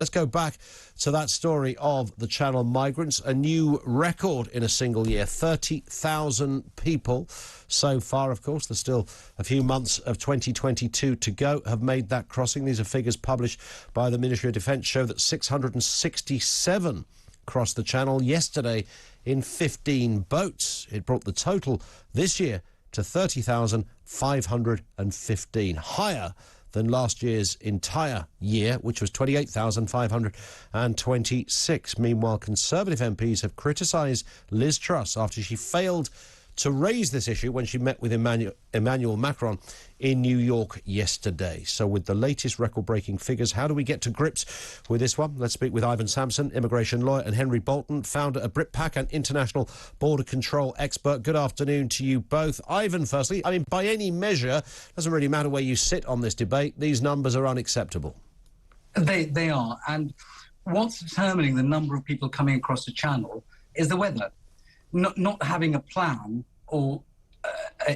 Let's go back to that story of the Channel migrants. A new record in a single year. 30,000 people so far, of course. There's still a few months of 2022 to go, have made that crossing. These are figures published by the Ministry of Defence, show that 667 crossed the Channel yesterday in 15 boats. It brought the total this year to 30,515, higher than last year's entire year, which was 28,526. Meanwhile, Conservative MPs have criticised Liz Truss after she failed to raise this issue when she met with Emmanuel Macron in New York yesterday. So with the latest record-breaking figures, how do we get to grips with this one? Let's speak with Ivan Sampson, immigration lawyer, and Henry Bolton, founder of BritPack and international border control expert. Good afternoon to you both. Ivan, firstly, I mean, by any measure, doesn't really matter where you sit on this debate, these numbers are unacceptable. They are, and what's determining the number of people coming across the Channel is the weather. Not having a plan or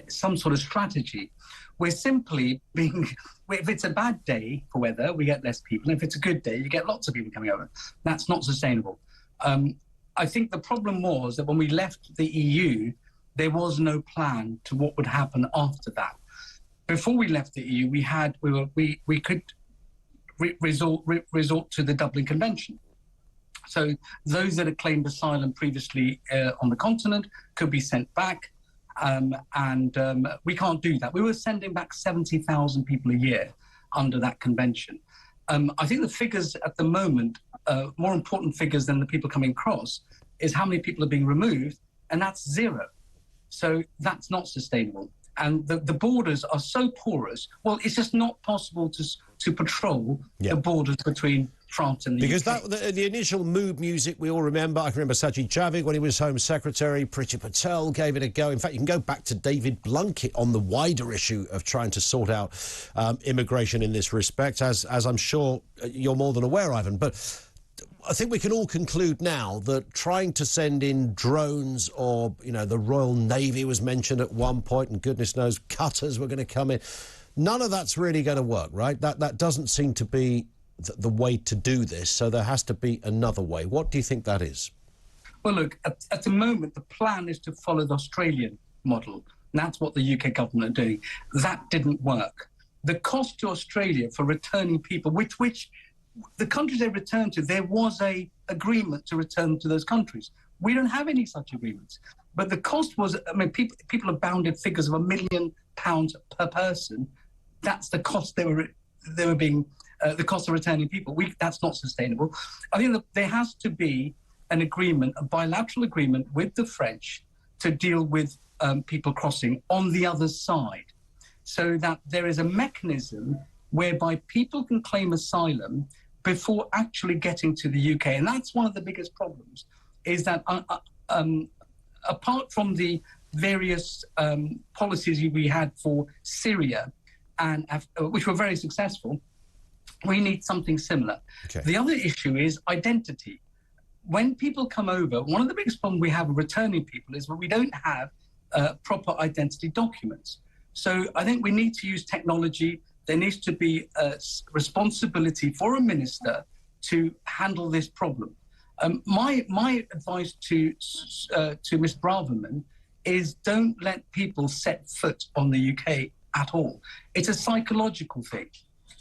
some sort of strategy. We're simply being, if it's a bad day for weather, we get less people. If it's a good day, you get lots of people coming over. That's not sustainable. I think the problem was that when we left the EU, there was no plan to what would happen after that. Before we left the EU, we could resort to the Dublin Convention. So those that had claimed asylum previously on the continent could be sent back, and we can't do that. We were sending back 70,000 people a year under that convention. I think the figures at the moment, more important figures than the people coming across, is how many people are being removed, and that's zero. So that's not sustainable. And the borders are so porous, well, it's just not possible to patrol the borders between France and the UK. Because the initial mood music, we all remember. I can remember Sajid Javid when he was Home Secretary. Priti Patel gave it a go. In fact, you can go back to David Blunkett on the wider issue of trying to sort out immigration in this respect, as I'm sure you're more than aware, Ivan. But I think we can all conclude now that trying to send in drones or, you know, the Royal Navy was mentioned at one point, and goodness knows cutters were going to come in. None of that's really going to work, right? That doesn't seem to be the way to do this, so there has to be another way. What do you think that is? Well, look, at the moment, the plan is to follow the Australian model. And that's what the UK government are doing. That didn't work. The cost to Australia for returning people, which the countries they returned to, there was a agreement to return to those countries. We don't have any such agreements. But the cost was, I mean, people have bounded figures of £1 million per person. That's the cost they were being, the cost of returning people. That's not sustainable. I think that there has to be an agreement, a bilateral agreement with the French to deal with people crossing on the other side, so that there is a mechanism whereby people can claim asylum before actually getting to the UK. And that's one of the biggest problems, is that apart from the various policies we had for Syria, and which were very successful, we need something similar. Okay. The other issue is identity. When people come over, one of the biggest problems we have with returning people is that we don't have proper identity documents. So I think we need to use technology. There needs to be a responsibility for a minister to handle this problem. My advice to Ms. Braverman is don't let people set foot on the UK at all. It's a psychological thing.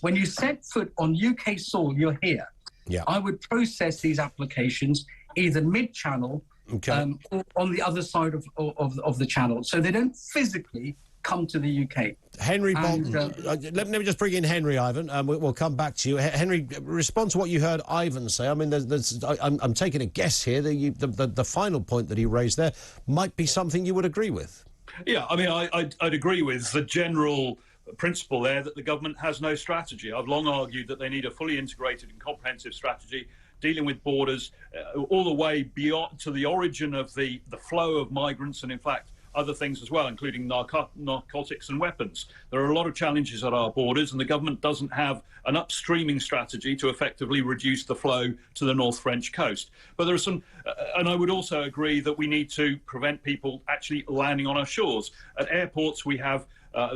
When you set foot on UK soil, you're here. Yeah. I would process these applications either mid-channel or on the other side of the channel, so they don't physically come to the UK. Henry Bolton, let me just bring in Henry, Ivan, and we'll come back to you. Henry, respond to what you heard Ivan say. I mean, I'm taking a guess here. The final point that he raised there might be something you would agree with. Yeah, I mean, I'd agree with the general principle there that the government has no strategy. I've long argued that they need a fully integrated and comprehensive strategy dealing with borders all the way beyond to the origin of the flow of migrants and, in fact, other things as well, including narcotics and weapons. There are a lot of challenges at our borders, and the government doesn't have an upstreaming strategy to effectively reduce the flow to the North French coast. But there are some, and I would also agree that we need to prevent people actually landing on our shores. At airports, we have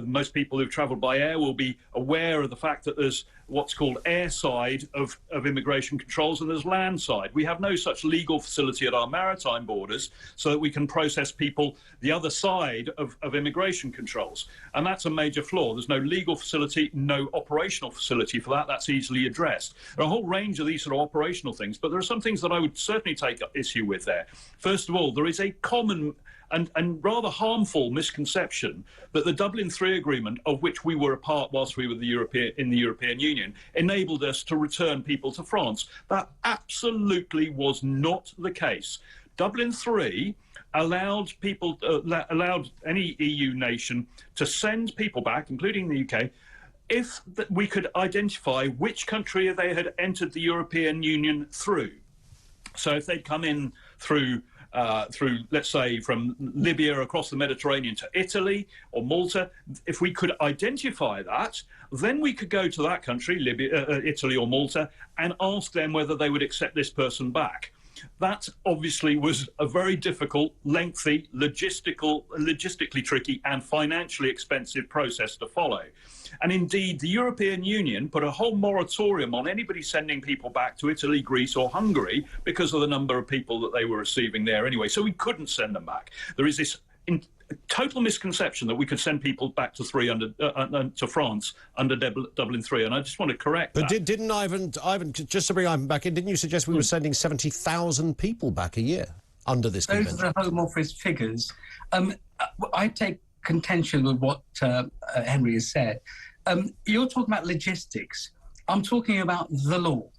Most people who've travelled by air will be aware of the fact that there's what's called air side of immigration controls and there's land side. We have no such legal facility at our maritime borders so that we can process people the other side of immigration controls. And that's a major flaw. There's no legal facility, no operational facility for that. That's easily addressed. There are a whole range of these sort of operational things, but there are some things that I would certainly take issue with there. First of all, there is a common and rather harmful misconception that the Dublin III agreement, of which we were a part whilst we were in the European Union, enabled us to return people to France. That absolutely was not the case. Dublin III allowed any EU nation to send people back, including the UK, if we could identify which country they had entered the European Union through. So if they'd come in through, let's say, from Libya across the Mediterranean to Italy or Malta, if we could identify that, then we could go to that country, Libya, Italy or Malta, and ask them whether they would accept this person back. That obviously was a very difficult, lengthy, logistically tricky and financially expensive process to follow. And indeed, the European Union put a whole moratorium on anybody sending people back to Italy, Greece or Hungary because of the number of people that they were receiving there anyway. So we couldn't send them back. There is this total misconception that we could send people back to France under Dublin III, and I just want to correct that. But didn't Ivan, just to bring Ivan back in, didn't you suggest we were sending 70,000 people back a year under this convention? Those are the Home Office figures. I take contention with what Henry has said. You're talking about logistics. I'm talking about the law.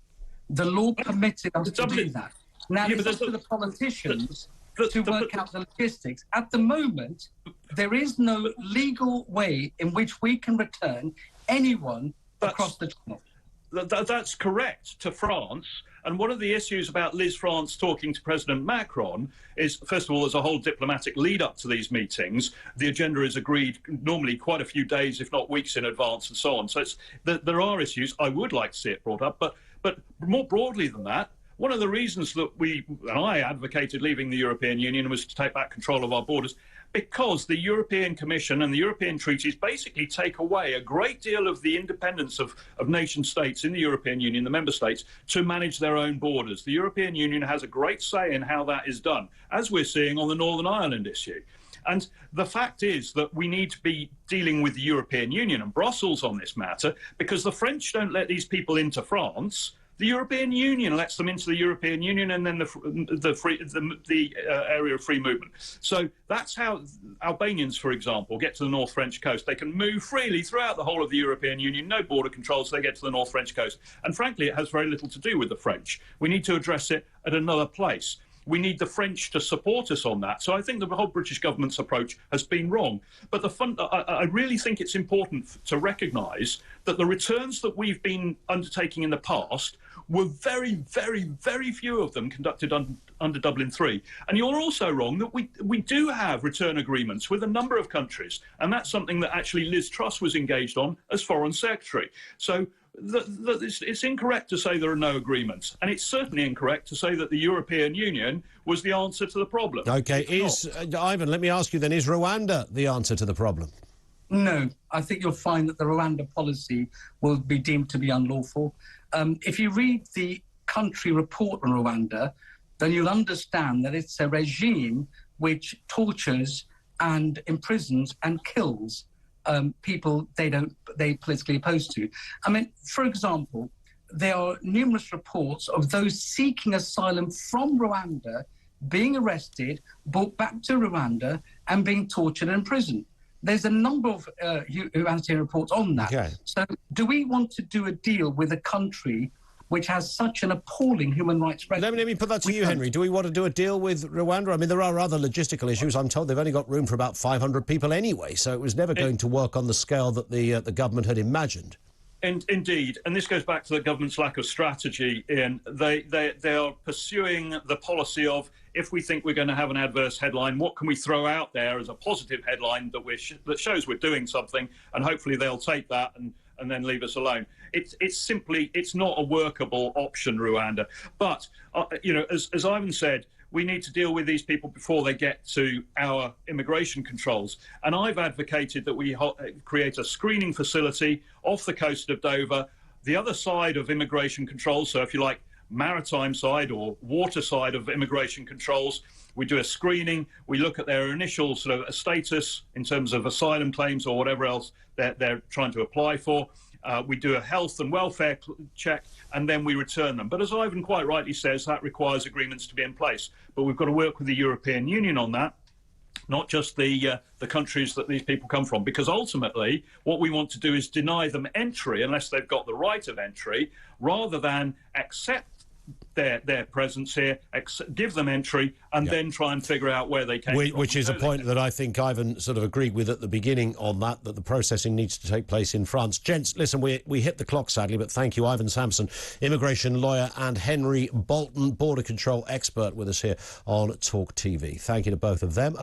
The law permitted us to do that. Now, it's up to the politicians to work out the logistics. At the moment, there is no legal way in which we can return anyone across the channel. That's correct, to France. And one of the issues about Liz France talking to President Macron is, first of all, there's a whole diplomatic lead up to these meetings. The agenda is agreed normally quite a few days, if not weeks in advance and so on. So there are issues. I would like to see it brought up. But more broadly than that, one of the reasons that I advocated leaving the European Union was to take back control of our borders, because the European Commission and the European treaties basically take away a great deal of the independence of nation states in the European Union, the member states, to manage their own borders. The European Union has a great say in how that is done, as we're seeing on the Northern Ireland issue. And the fact is that we need to be dealing with the European Union and Brussels on this matter, because the French don't let these people into France. The European Union lets them into the European Union, and then the area of free movement. So that's how Albanians, for example, get to the North French coast. They can move freely throughout the whole of the European Union, no border controls, they get to the North French coast. And frankly, it has very little to do with the French. We need to address it at another place. We need the French to support us on that. So I think the whole British government's approach has been wrong. But I really think it's important to recognise that the returns that we've been undertaking in the past were very, very, very few of them conducted under Dublin III. And you're also wrong that we do have return agreements with a number of countries. And that's something that actually Liz Truss was engaged on as Foreign Secretary. So it's incorrect to say there are no agreements, and it's certainly incorrect to say that the European Union was the answer to the problem. OK, Ivan, let me ask you then, is Rwanda the answer to the problem? No, I think you'll find that the Rwanda policy will be deemed to be unlawful. If you read the country report on Rwanda, then you'll understand that it's a regime which tortures and imprisons and kills people they politically opposed to. I mean, for example, there are numerous reports of those seeking asylum from Rwanda being arrested, brought back to Rwanda, and being tortured and imprisoned. There's a number of humanitarian reports on that. Okay. So do we want to do a deal with a country which has such an appalling human rights record? Let me put that to you, Henry. Do we want to do a deal with Rwanda? I mean, there are other logistical issues. I'm told they've only got room for about 500 people anyway, so it was never going to work on the scale that the government had imagined. Indeed, and this goes back to the government's lack of strategy. Ian, they are pursuing the policy of, if we think we're going to have an adverse headline, what can we throw out there as a positive headline that shows we're doing something, and hopefully they'll take that and then leave us alone. It's not a workable option, Rwanda. But as Ivan said, we need to deal with these people before they get to our immigration controls. And I've advocated that we create a screening facility off the coast of Dover, the other side of immigration controls, so if you like, maritime side or water side of immigration controls. We do a screening, we look at their initial sort of status in terms of asylum claims or whatever else they're trying to apply for. We do a health and welfare check, and then we return them. But as Ivan quite rightly says, that requires agreements to be in place. But we've got to work with the European Union on that, not just the countries that these people come from, because ultimately what we want to do is deny them entry unless they've got the right of entry, rather than accept their presence here, give them entry, and then try and figure out where they came from. Which is a point that I think Ivan sort of agreed with at the beginning on that the processing needs to take place in France. Gents, listen, we hit the clock sadly, but thank you, Ivan Sampson, immigration lawyer, and Henry Bolton, border control expert, with us here on Talk TV. Thank you to both of them.